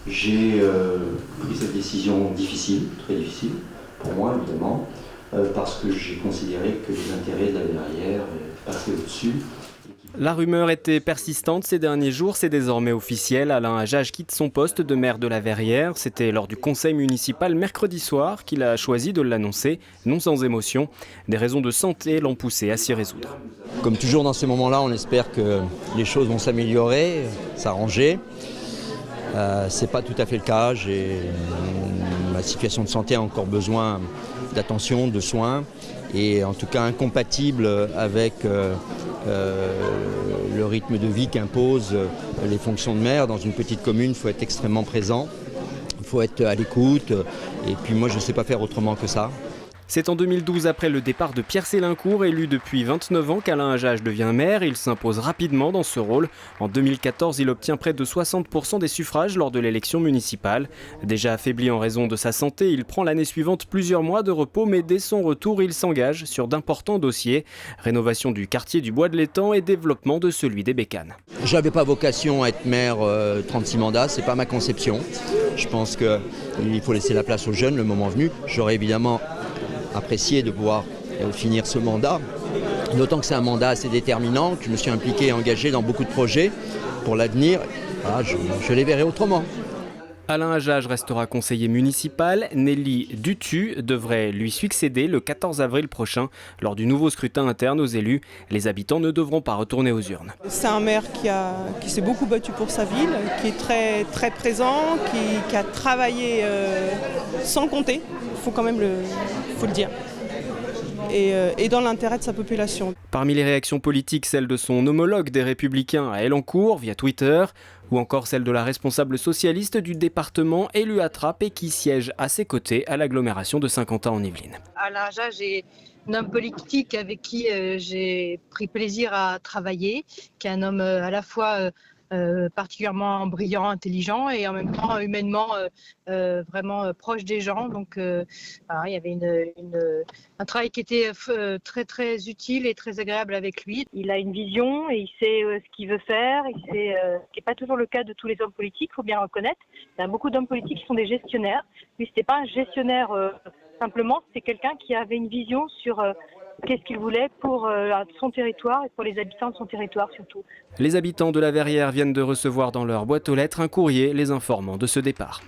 J'ai pris cette décision difficile, très difficile, pour moi évidemment, parce que j'ai considéré que les intérêts de la Verrière passaient au-dessus. La rumeur était persistante ces derniers jours, c'est désormais officiel. Alain Hajaj quitte son poste de maire de la Verrière. C'était lors du conseil municipal mercredi soir qu'il a choisi de l'annoncer, non sans émotion. Des raisons de santé l'ont poussé à s'y résoudre. Comme toujours dans ces moments-là, on espère que les choses vont s'améliorer, s'arranger. C'est pas tout à fait le cas. Ma situation de santé a encore besoin d'attention, de soins, et en tout cas incompatible avec le rythme de vie qu'imposent les fonctions de maire. Dans une petite commune, il faut être extrêmement présent, il faut être à l'écoute, et puis moi je ne sais pas faire autrement que ça. C'est en 2012, après le départ de Pierre Sélincourt, élu depuis 29 ans, qu'Alain Hajaj devient maire. Il s'impose rapidement dans ce rôle. En 2014, il obtient près de 60% des suffrages lors de l'élection municipale. Déjà affaibli en raison de sa santé, il prend l'année suivante plusieurs mois de repos, mais dès son retour, il s'engage sur d'importants dossiers. Rénovation du quartier du Bois de l'Étang et développement de celui des Bécanes. Je n'avais pas vocation à être maire 36 mandats, ce n'est pas ma conception. Je pense qu'il faut laisser la place aux jeunes le moment venu. J'aurais évidemment apprécié de pouvoir finir ce mandat, d'autant que c'est un mandat assez déterminant, que je me suis impliqué et engagé dans beaucoup de projets pour l'avenir. Voilà, je les verrai autrement. Alain Hajaj restera conseiller municipal. Nelly Dutu devrait lui succéder le 14 avril prochain lors du nouveau scrutin interne aux élus. Les habitants ne devront pas retourner aux urnes. C'est un maire qui s'est beaucoup battu pour sa ville, qui est très, très présent, qui a travaillé sans compter, il faut quand même le dire, et dans l'intérêt de sa population. Parmi les réactions politiques, celle de son homologue des Républicains à Elancourt via Twitter, ou encore celle de la responsable socialiste du département élue à Trappes et qui siège à ses côtés à l'agglomération de Saint-Quentin en Yvelines. Alain Hajaj est un homme politique avec qui j'ai pris plaisir à travailler, qui est un homme à la fois particulièrement brillant, intelligent et en même temps humainement vraiment proche des gens. Donc voilà, il y avait un travail qui était très très utile et très agréable avec lui. Il a une vision et il sait ce qu'il veut faire. Ce qui n'est pas toujours le cas de tous les hommes politiques, il faut bien le reconnaître. Il y a beaucoup d'hommes politiques qui sont des gestionnaires. Lui, ce n'était pas un gestionnaire simplement, c'est quelqu'un qui avait une vision sur qu'est-ce qu'il voulait pour son territoire et pour les habitants de son territoire surtout. Les habitants de la Verrière viennent de recevoir dans leur boîte aux lettres un courrier les informant de ce départ.